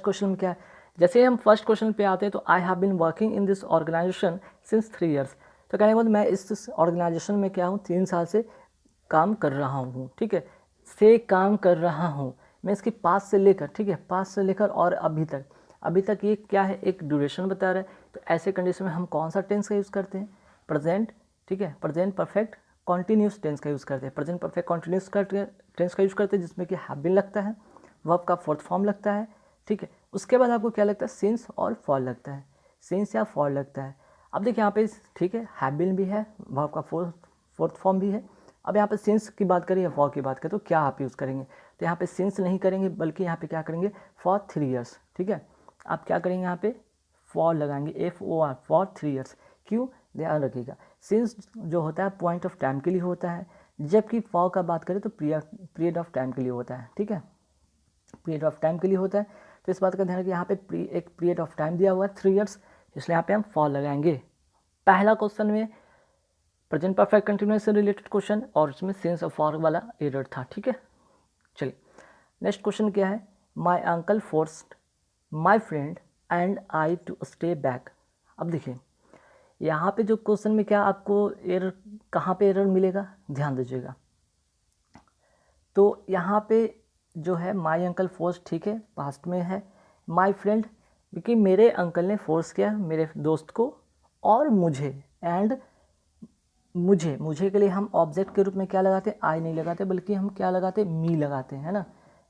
First question में क्या है, जैसे ही हम फर्स्ट क्वेश्चन पे आते हैं तो I have been working in this organisation since 3 years. तो कहने के बाद मैं इस ऑर्गेनाइजेशन में क्या हूँ, 3 साल से काम कर रहा हूँ, ठीक है, से काम कर रहा हूँ, मैं इसके पास से लेकर, ठीक है, पास से लेकर और अभी तक ये क्या है, एक ड्यूरेशन बता रहा है। तो ऐसे कंडीशन में हम कौन सा टेंस का यूज़ करते हैं, प्रेजेंट, ठीक है, प्रेजेंट परफेक्ट कॉन्टीन्यूस टेंस का यूज़ करते हैं, प्रेजेंट परफेक्ट कॉन्टीन्यूस टेंस का यूज़ करते हैं, जिसमें कि हैव बीन लगता है, वर्ब का फोर्थ फॉर्म लगता है, ठीक है। उसके बाद आपको क्या लगता है, सिंस और फॉर लगता है, सिंस या फॉर लगता है। अब देखिए यहाँ पे, ठीक है, हैव बीन भी है, वर्ब का फोर्थ फॉर्म भी है। अब यहाँ पे सिंस की बात करें या फॉर की बात करें तो क्या आप यूज़ करेंगे, तो यहाँ पे सिंस नहीं करेंगे, बल्कि यहाँ पे क्या करेंगे, फॉर 3 ईयर्स, ठीक है। आप क्या करेंगे, यहाँ पे फॉर लगाएंगे, FOR, फॉर 3 ईयर्स। क्यों, ध्यान रखिएगा, सिंस जो होता है पॉइंट ऑफ टाइम के लिए होता है, जबकि फॉर का बात करें तो पीरियड ऑफ टाइम के लिए होता है, ठीक है, पीरियड ऑफ टाइम के लिए होता है। तो इस बात का ध्यान रखिए, यहाँ पे एक पीरियड ऑफ टाइम दिया हुआ है 3 ईयर्स, इसलिए यहाँ पे हम फॉर लगाएंगे। पहला क्वेश्चन में प्रेजेंट परफेक्ट कंटिन्यूस से रिलेटेड क्वेश्चन और उसमें सिंस और फॉर वाला एरर था, ठीक है। चलिए नेक्स्ट क्वेश्चन क्या है, my uncle forced my friend and I to stay back. अब देखिए यहाँ पे जो क्वेश्चन में क्या आपको एरर, कहाँ पे एरर मिलेगा, ध्यान दीजिएगा। तो यहाँ पे जो है माई अंकल फोर्स, ठीक है, पास्ट में है, माई फ्रेंड क्योंकि मेरे अंकल ने फोर्स किया मेरे दोस्त को, और मुझे, एंड मुझे के लिए हम ऑब्जेक्ट के रूप में क्या लगाते हैं, आई नहीं लगाते, बल्कि हम क्या लगाते हैं, मी लगाते हैं, है ना।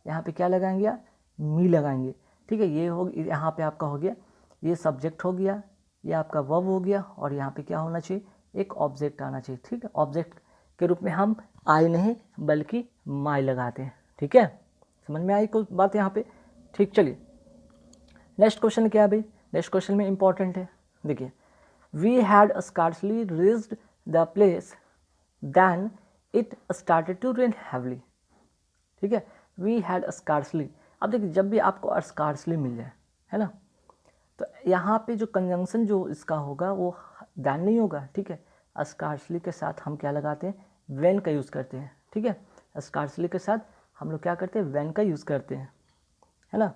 यहाँ पे क्या लगाएंगे, मी लगाएंगे, ठीक है। ये हो, यहाँ पे आपका हो गया, ये सब्जेक्ट हो गया, ये आपका वर्ब हो गया, और यहाँ पे क्या होना चाहिए, एक ऑब्जेक्ट आना चाहिए, ठीक है। ऑब्जेक्ट के रूप में हम आई नहीं बल्कि माई लगाते हैं, ठीक है। समझ में आई कोई बात यहाँ पे, ठीक। चलिए नेक्स्ट क्वेश्चन क्या है भाई, नेक्स्ट क्वेश्चन में इंपॉर्टेंट है, देखिए, we had scarcely reached the place then it started to rain heavily, ठीक है, वी हैड स्कार्सली। अब देखिए जब भी आपको स्कार्सली मिल जाए, है ना, तो यहाँ पे जो कंजंक्शन जो इसका होगा वो दैन नहीं होगा, ठीक है। स्कार्सली के साथ हम क्या लगाते हैं, वेन का यूज़ करते हैं, ठीक है। स्कार्सली के साथ हम लोग क्या करते हैं, वेन का यूज़ करते हैं, है ना।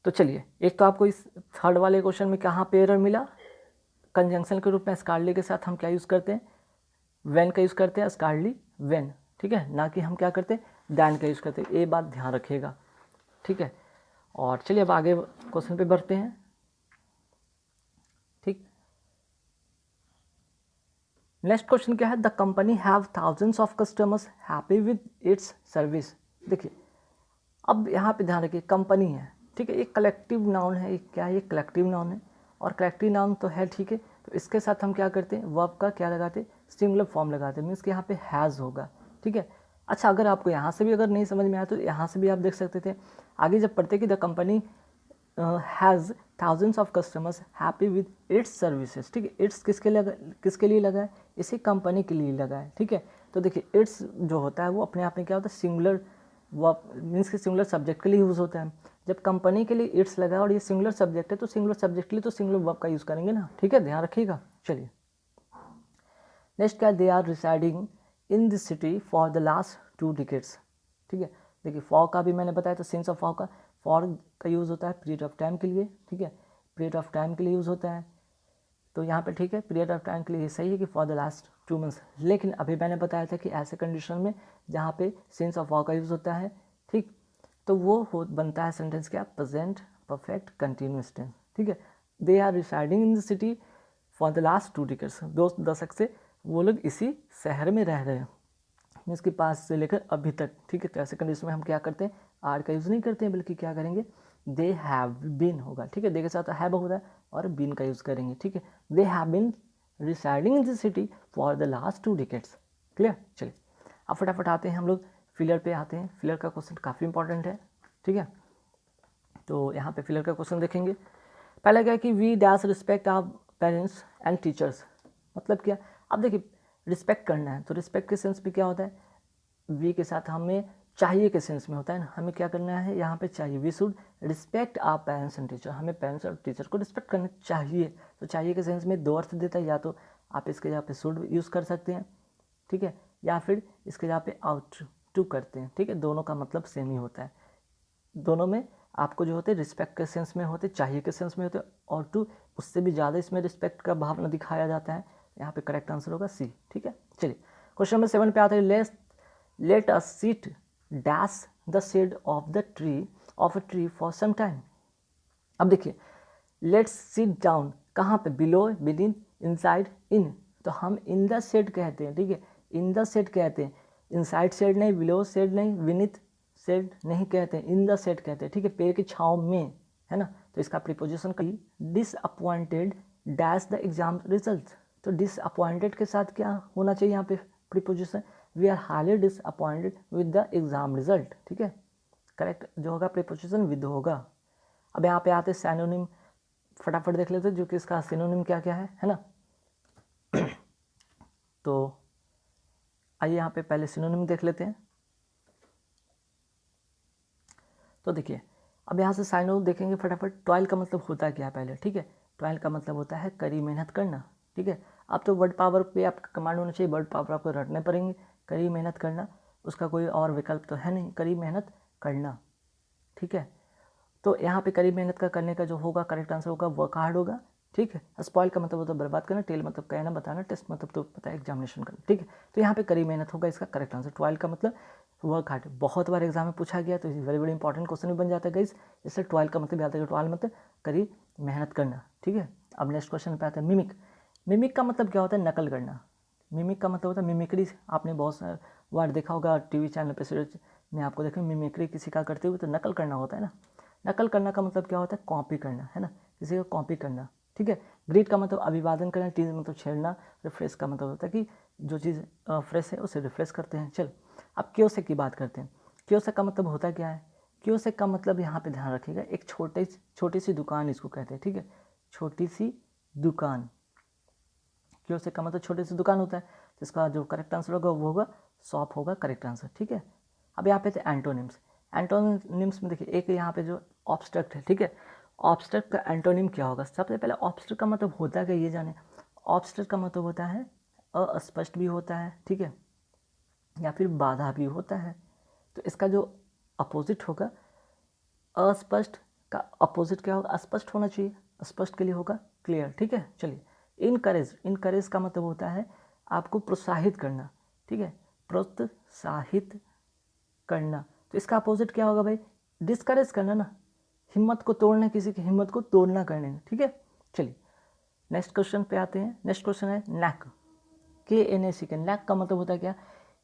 तो चलिए, एक तो आपको इस थर्ड वाले क्वेश्चन में कहाँ पे एरर मिला, कंजंक्शन के रूप में स्कार्ली के साथ हम क्या यूज़ करते हैं, वेन का यूज़ करते हैं, स्कार्ली वेन, ठीक है, ना कि हम क्या करते हैं, दैन का यूज़ करते हैं, ये बात ध्यान रखिएगा, ठीक है। और चलिए अब आगे क्वेश्चन पे बढ़ते हैं, ठीक। नेक्स्ट क्वेश्चन क्या है, the company have thousands of customers happy with its service. देखिए अब यहाँ पे ध्यान रखिए, कंपनी है, ठीक है, एक कलेक्टिव नाउन है, एक क्या है, ये कलेक्टिव नाउन है, और कलेक्टिव नाउन तो है, ठीक है। तो इसके साथ हम क्या करते हैं, वर्ब का क्या लगाते हैं, सिंगुलर फॉर्म लगाते हैं, मीन्स कि यहाँ पे हैज़ होगा, ठीक है। अच्छा अगर आपको यहाँ से भी अगर नहीं समझ में आया तो यहाँ से भी आप देख सकते थे, आगे जब पढ़ते कि the company has thousands of customers happy with its services, ठीक है, इट्स किसके लिए लगा है, इसी कंपनी के लिए लगा है, ठीक है। तो देखिए इट्स जो होता है वो अपने आप में क्या होता है, सिंगुलर वर्ब, मीन्स कि सिंगुलर सब्जेक्ट के लिए यूज़ होता है। जब कंपनी के लिए इट्स लगा और ये सिंगुलर सब्जेक्ट है तो सिंगुलर सब्जेक्ट के लिए तो सिंगुलर वर्ब का यूज़ करेंगे ना, ठीक है, ध्यान रखिएगा। चलिए नेक्स्ट क्या, they are residing in this city for the last 2 decades, ठीक है। देखिए फॉर का भी मैंने बताया था, सिंस ऑफ फॉर का यूज़ होता है पीरियड ऑफ टाइम के लिए, ठीक है, पीरियड ऑफ टाइम के लिए यूज़ होता है। तो यहाँ पे ठीक है, पीरियड ऑफ टाइम के लिए सही है कि फॉर द लास्ट 2 मंथ्स, लेकिन अभी मैंने बताया था कि ऐसे कंडीशन में जहाँ पे सिंस ऑफ फॉर का यूज़ होता है, ठीक, तो वो बनता है सेंटेंस क्या, प्रेजेंट परफेक्ट कंटिन्यूस टेंस, ठीक है। They are residing in the city for the last 2 decades, 2 दशक से वो लोग इसी शहर में रह रहे हैं, इसके पास से लेकर अभी तक, ठीक है। तो ऐसे कंडीशन में हम क्या करते हैं, आर का यूज़ नहीं करते हैं, बल्कि क्या करेंगे, दे हैव बीन होगा, ठीक है, दे के साथ हैव होता है और बीन का यूज़ करेंगे, ठीक है। They have been residing in this city for the last 2 decades, clear. चलिए अब फटाफट आते हैं हम लोग फिलर पे आते हैं, फिलर का क्वेश्चन काफ़ी इंपॉर्टेंट है, ठीक है। तो यहाँ पे फिलर का क्वेश्चन देखेंगे, पहला क्या है कि we dash respect our parents and teachers, मतलब क्या, अब देखिए रिस्पेक्ट करना है तो रिस्पेक्ट के सेंस में क्या होता है, वी के साथ हमें चाहिए के सेंस में होता है ना, हमें क्या करना है, यहाँ पे चाहिए, we should respect our parents and teacher, हमें पेरेंट्स और टीचर को रिस्पेक्ट करना चाहिए। तो चाहिए के सेंस में 2 अर्थ देता है, या तो आप इसके जगह पे शुड यूज़ कर सकते हैं, ठीक है, या फिर इसके जगह पे आउट टू करते हैं, ठीक है, दोनों का मतलब सेम ही होता है, दोनों में आपको जो होते रिस्पेक्ट के सेंस में होते, चाहिए के सेंस में होते, और टू उससे भी ज़्यादा इसमें रिस्पेक्ट का भावना दिखाया जाता है। यहाँ पे करेक्ट आंसर होगा सी। ठीक है, चलिए क्वेश्चन नंबर 7 पे आते हैं। Let us sit dash the shade of a tree for some time. अब देखिए लेट्स सिट डाउन कहाँ पे, बिलो, विदिन, इनसाइड, इन। तो हम इन द शेड कहते हैं, ठीक है, इन द शेड कहते हैं, इनसाइड शेड नहीं, बिलो शेड नहीं, विनिथ शेड नहीं कहते हैं, इन द शेड कहते हैं, ठीक है, पेड़ की छाँव में, है ना। तो इसका प्रीपोजिशन का disappointed dash the exam result. तो डिसअपॉइंटेड के साथ क्या होना चाहिए यहाँ पे preposition, we are highly disappointed with the exam result. ठीक है, करेक्ट जो होगा प्रीपोजिशन विद होगा। अब यहाँ पे आते सिनोनिम, फटाफट देख लेते हैं जो कि इसका सिनोनिम क्या क्या है ना। तो आइए यहाँ पे पहले सिनोनिम देख लेते हैं। तो देखिए अब यहाँ से साइनो देखेंगे फटाफट। टॉयल का मतलब होता है क्या पहले, ठीक है, टॉयल का मतलब होता है कड़ी मेहनत करना। ठीक है, अब तो वर्ड पावर पे आपका कमांड होना चाहिए, वर्ड पावर आपको रटने पड़ेंगे। कड़ी मेहनत करना, उसका कोई और विकल्प तो है नहीं, कड़ी मेहनत करना। ठीक है, तो यहाँ पे कड़ी मेहनत का करने का जो होगा करेक्ट आंसर होगा वर्क हार्ड होगा। ठीक है, स्पॉइल का मतलब होता है बर्बाद करना, टेल मतलब कहना बताना, टेस्ट मतलब तो पता है एग्जामिनेशन करना। ठीक है, तो यहाँ पे कड़ी मेहनत होगा इसका करेक्ट आंसर। ट्वेल्व का मतलब वर्क हार्ड, बहुत बार एग्जाम में पूछा गया तो वेरी वेरी इंपॉर्टेंट क्वेश्चन भी बन जाता है गाइस। इससे ट्वेल्व का मतलब याद है, ट्वेल्व मतलब कड़ी मेहनत करना। ठीक है, अब नेक्स्ट क्वेश्चन पे आते हैं मिमिक। मिमिक का मतलब क्या होता है, नकल करना। मिमिक का मतलब होता है मिमिक्री। आपने बहुत सारे वर्ड देखा होगा टीवी चैनल पे सीरीज में, आपको देखें मिमिक्री किसी का करते हुए, तो नकल करना होता है ना। नकल करना का मतलब क्या होता है, कॉपी करना, है ना, किसी का कॉपी करना। ठीक है, ग्रीट का मतलब अभिवादन करना, टीज मतलब छेड़ना, रिफ्रेश का मतलब होता है कि जो चीज़ फ्रेश है उसे रिफ्रेश करते हैं। चल अब क्योसेक की बात करते हैं। क्योसेक का मतलब होता क्या है, क्योसेक का मतलब यहाँ पे ध्यान रखिएगा, एक छोटी सी दुकान इसको कहते हैं। ठीक है, छोटी सी दुकान, क्योसेक का मतलब छोटी सी दुकान होता है। तो इसका जो करेक्ट आंसर होगा वो होगा शॉप होगा करेक्ट आंसर। ठीक है, अब यहाँ पे थे एंटोनिम्स। एंटोनिम्स में देखिए एक यहाँ पे जो ऑब्स्ट्रक्ट है, ठीक है, ऑब्स्ट्रक्ट का एंटोनिम क्या होगा। सबसे पहले ऑब्स्ट्रक्ट का मतलब होता है क्या ये जाने। ऑब्स्ट्रक्ट का मतलब होता है अस्पष्ट भी होता है, ठीक है, या फिर बाधा भी होता है। तो इसका जो अपोजिट होगा अस्पष्ट का अपोजिट क्या होगा, स्पष्ट होना चाहिए। स्पष्ट के लिए होगा क्लियर। ठीक है, चलिए इनकरेज। इनकरेज का मतलब होता है आपको प्रोत्साहित करना। ठीक है, प्रोत्साहित करना। तो इसका अपोजिट क्या होगा भाई, डिस्करेज करना ना, हिम्मत को तोड़ना, किसी की हिम्मत को तोड़ना करने में। ठीक है, चलिए नेक्स्ट क्वेश्चन पे आते हैं। नेक्स्ट क्वेश्चन है नैक, KNAC। नैक का मतलब होता है क्या,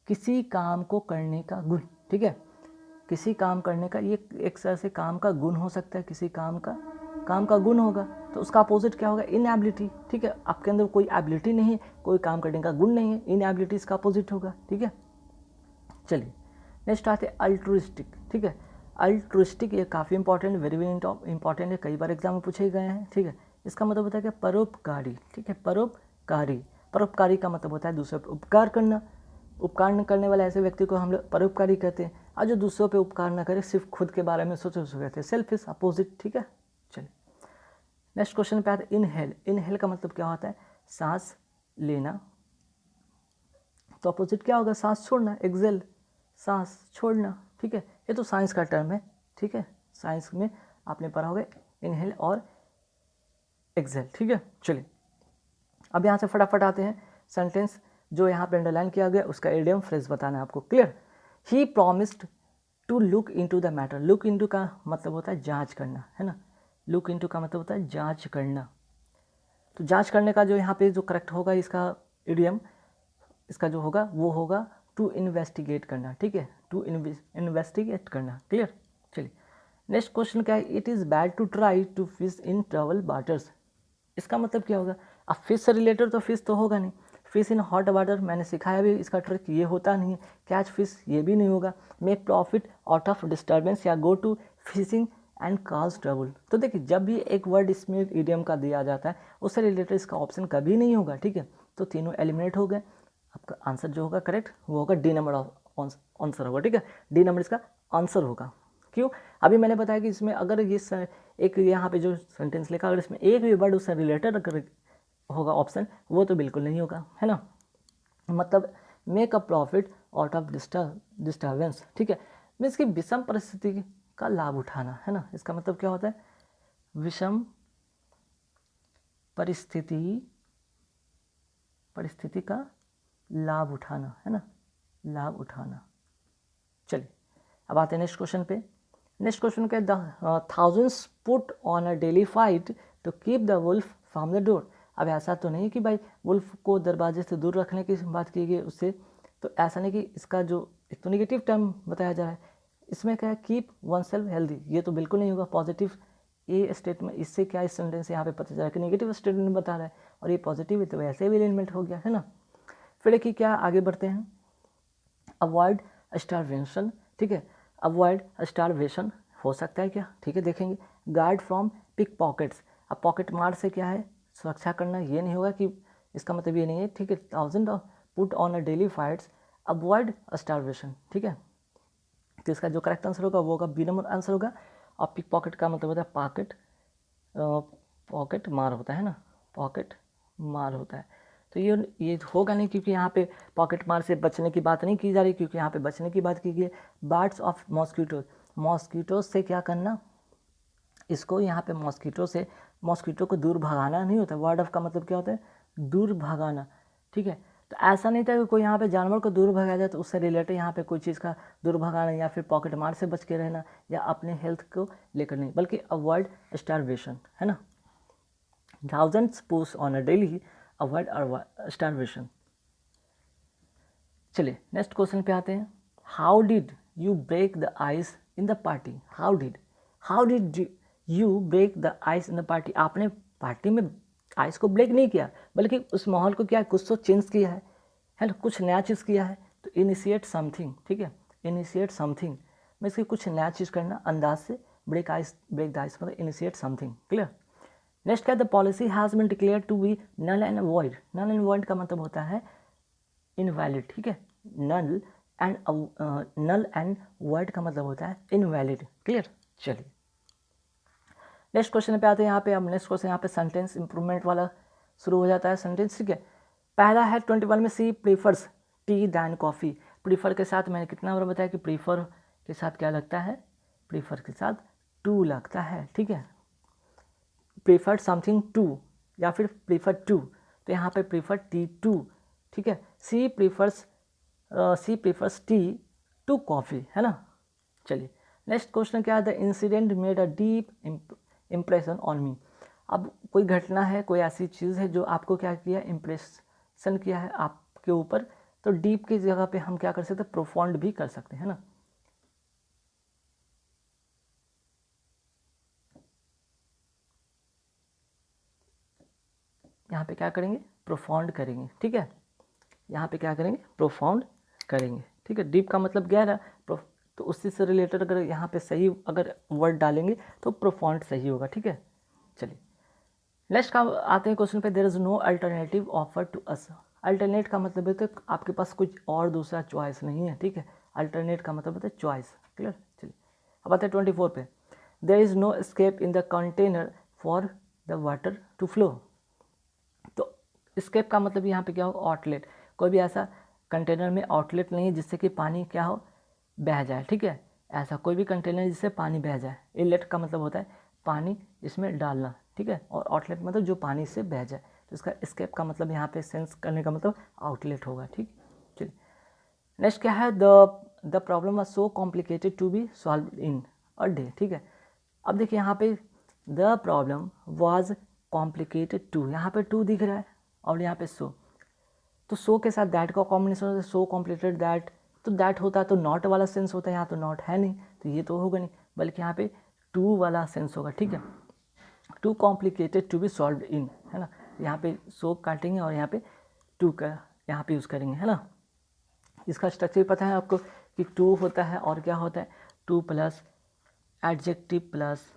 किसी काम को करने का गुण। ठीक है, किसी काम करने का, ये एक तरह से काम का गुण हो सकता है, किसी काम का गुण होगा। तो उसका अपोजिट क्या होगा, इनएबिलिटी। ठीक है, आपके अंदर कोई एबिलिटी नहीं है, कोई काम करने का गुण नहीं है, इनएबिलिटी इसका अपोजिट होगा। ठीक है, चलिए नेक्स्ट आते हैं अल्ट्रुइस्टिक। ठीक है, अल्ट्रुइस्टिक ये काफ़ी इंपॉर्टेंट, वेरी वेरी इंपॉर्टेंट है, कई बार एग्जाम में पूछे गए हैं। ठीक है, इसका मतलब होता है कि परोपकारी। ठीक है, परोपकारी। परोपकारी का मतलब होता है दूसरों पर उपकार करना। उपकार करने वाले ऐसे व्यक्ति को हम लोग परोपकारी कहते हैं, और जो दूसरों पे उपकार ना करे, सिर्फ खुद के बारे में सोचे, उसको कहते हैं सेल्फिश, अपोजिट। ठीक है, चलिए नेक्स्ट क्वेश्चन पे आते हैं इनहेल। इनहेल का मतलब क्या होता है, सांस लेना। तो अपोजिट क्या होगा, सांस छोड़ना, एक्सेल, सांस छोड़ना। ठीक है, ये तो साइंस का टर्म है। ठीक है, साइंस में आपने पढ़ा होगा इनहेल और एक्सेल। ठीक है, चलिए अब यहाँ से फटाफट आते हैं सेंटेंस जो यहाँ पे अंडरलाइन किया गया, उसका इडियम फ्रेज बताना है आपको। क्लियर, ही promised to look into the matter. Look into का मतलब होता है जांच करना, है ना, लुक इनटू का मतलब होता है जांच करना। तो जांच करने का जो यहाँ पे जो करेक्ट होगा इसका इडियम, इसका जो होगा वो होगा टू इन्वेस्टिगेट करना। ठीक है, टू इन्वेस्टिगेट करना। क्लियर, चलिए नेक्स्ट क्वेश्चन क्या है, it is bad to try to fish in trouble waters. इसका मतलब क्या होगा, अब फिश से रिलेटेड तो फिश तो होगा नहीं, फिश इन हॉट वाटर मैंने सिखाया भी, इसका ट्रिक ये होता नहीं है। कैच फिश ये भी नहीं होगा। Make profit out of disturbance या go to fishing and cause trouble. तो देखिए जब भी एक वर्ड इसमें इडियम का दिया जाता है उससे रिलेटेड इसका ऑप्शन कभी नहीं होगा। ठीक है, तो तीनों एलिमिनेट हो गए। आपका आंसर जो होगा करेक्ट वो होगा डी नंबर ऑफ आंसर होगा। ठीक है, डी नंबर इसका आंसर होगा। क्यों, अभी मैंने बताया कि इसमें अगर ये एक यहाँ पे जो सेंटेंस लिखा, अगर इसमें एक भी वर्ड उससे रिलेटेड अगर होगा ऑप्शन, वो तो बिल्कुल नहीं होगा, है ना। मतलब make a profit out of disturbance. ठीक है, मीन्स की विषम परिस्थिति का लाभ उठाना, है ना। इसका मतलब क्या होता है, विषम परिस्थिति का लाभ उठाना, है ना, लाभ उठाना। चलिए अब आते हैं नेक्स्ट क्वेश्चन पे। नेक्स्ट क्वेश्चन क्या है, the thousands put on a daily fight to keep the wolf from the door. अब ऐसा तो नहीं कि भाई वुल्फ को दरवाजे से दूर रखने की बात की गई उससे, तो ऐसा नहीं कि इसका जो एक तो नेगेटिव टर्म बताया जा रहा है, इसमें क्या है, कीप वन सेल्फ हेल्दी, ये तो बिल्कुल नहीं होगा पॉजिटिव। ये स्टेटमेंट, इससे क्या इस सेंटेंस यहाँ पे पता चला कि नेगेटिव स्टेटमेंट बता रहा है, और ये पॉजिटिव है तो वैसे भी एलिमेंट हो गया, है ना। फिर देखिए क्या आगे बढ़ते हैं, अवॉइड स्टारवेशन, ठीक है, अवॉइड स्टारवेशन हो सकता है क्या, ठीक है देखेंगे। गार्ड फ्रॉम पिक पॉकेट्स, अब पॉकेट मार से क्या है, सुरक्षा करना, ये नहीं होगा कि इसका मतलब ये नहीं है, ठीक है। Thousand put on a daily fights avoid starvation, ठीक है। तो इसका जो करेक्ट आंसर होगा वो होगा बी नंबर आंसर होगा। और पिक पॉकेट का मतलब होता है पॉकेट मार होता है ना, पॉकेट मार होता है। तो ये होगा नहीं, क्योंकि यहाँ पे पॉकेट मार से बचने की बात नहीं की जा रही, क्योंकि यहाँ पे बचने की बात की गई है। बार्ड्स ऑफ मॉस्किटोज, मॉस्किटोज से क्या करना, इसको यहाँ पे मॉस्किटो को दूर भगाना नहीं होता। वार्ड ऑफ का मतलब क्या होता है, दूर भगाना, ठीक है। तो ऐसा नहीं था कि कोई यहाँ पे जानवर को दूर भगाया जाए, तो उससे रिलेटेड यहाँ पे कोई चीज़ का दूर भगाना या फिर पॉकेट मार से बच के रहना या अपने हेल्थ को लेकर नहीं, बल्कि अवॉइड स्टारवेशन, है ना। Thousands push on a daily avoid starvation. चलिए नेक्स्ट क्वेश्चन पे आते हैं। How did you break the ice in the party, how did you break the ice in the party, आपने पार्टी में आइस को break नहीं किया, बल्कि उस माहौल को क्या कुछ तो चेंज किया है ना, कुछ नया चीज़ किया है। तो इनिशिएट समथिंग, ठीक है, इनिशिएट समथिंग में इसकी कुछ नया चीज़ करना, अंदाज से ब्रेक द आइस मतलब इनिशिएट समथिंग, क्लियर। नेक्स्ट क्या, the policy has been declare to be null and void, null and void का मतलब होता है इनवैलिड, ठीक है। नल एंड वॉइड का मतलब होता है इनवैलिड, क्लियर। चलिए नेक्स्ट क्वेश्चन पे आते हैं। यहाँ पे अब नेक्स्ट क्वेश्चन यहाँ पे सेंटेंस इंप्रूवमेंट वाला शुरू हो जाता है सेंटेंस, ठीक है। पहला है 21 में, she prefers tea than coffee. Prefer के साथ मैंने कितना बार बताया कि प्रीफर के साथ क्या लगता है, प्रीफर के साथ टू लगता है, ठीक है। प्रीफर समथिंग टू या फिर प्रीफर टू, तो यहाँ पे प्रीफर टी टू, ठीक है। सी प्रीफर्स टी टू कॉफ़ी, है ना। चलिए नेक्स्ट क्वेश्चन क्या है, the incident made a deep impression on me. अब कोई घटना है, कोई ऐसी चीज़ है जो आपको क्या किया, इम्प्रेशन किया है आपके ऊपर, तो डीप की जगह पे हम क्या कर सकते हैं, प्रोफाउंड भी कर सकते हैं ना। यहाँ पे क्या करेंगे, प्रोफाउंड करेंगे, ठीक है। यहाँ पे क्या करेंगे, प्रोफाउंड करेंगे, ठीक है। डीप का मतलब गहरा, तो उसी से रिलेटेड अगर यहाँ पे सही अगर वर्ड डालेंगे तो प्रोफाउंड सही होगा, ठीक है। चलिए नेक्स्ट का आते हैं क्वेश्चन पे, there is no alternative offer to us. Alternate का मतलब है तो आपके पास कुछ और दूसरा चॉइस नहीं है, ठीक है। अल्टरनेट का मतलब होता है चॉइस, क्लियर। चलिए अब आते हैं 24 पे, there is no escape in the container for the water to flow. तो एस्केप का मतलब यहाँ पे क्या हो, आउटलेट, कोई भी ऐसा कंटेनर में आउटलेट नहीं है जिससे कि पानी क्या हो, बह जाए, ठीक है। ऐसा कोई भी कंटेनर जिससे पानी बह जाए। इनलेट का मतलब होता है पानी इसमें डालना, ठीक है, और आउटलेट मतलब जो पानी से बह जाए। तो इसका एस्केप का मतलब यहाँ पे सेंस करने का मतलब आउटलेट होगा, ठीक। चलिए नेक्स्ट क्या है, the problem was so complicated to be solve in a day, ठीक है। अब देखिए यहाँ पे the problem was complicated to, यहाँ पे टू दिख रहा है और यहाँ पे सो, तो सो के साथ दैट का कॉम्बिनेशन होता है, सो कॉम्प्लिकेटेड दैट, तो दैट होता है तो नॉट वाला सेंस होता है, यहाँ तो नॉट है नहीं तो ये तो होगा नहीं, बल्कि यहाँ पे टू वाला सेंस होगा, ठीक है। To complicated to be solve in, है ना। यहाँ पे सो काटेंगे और यहाँ पे टू का यहाँ पे यूज़ करेंगे, है ना। इसका स्ट्रक्चर पता है आपको कि टू होता है और क्या होता है, two plus adjective plus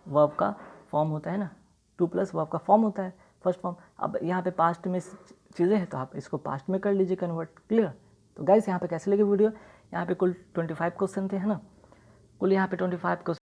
verb का फॉर्म होता है ना, टू प्लस वर्ब का फॉर्म होता है, फर्स्ट फॉर्म। अब यहाँ पे पास्ट में चीज़ें हैं तो आप इसको पास्ट में कर लीजिए कन्वर्ट, क्लियर। तो गाइस यहाँ पे कैसे लगी वीडियो, यहाँ पे कुल 25 क्वेश्चन थे, है ना, कुल यहाँ पे 25 क्वेश्चन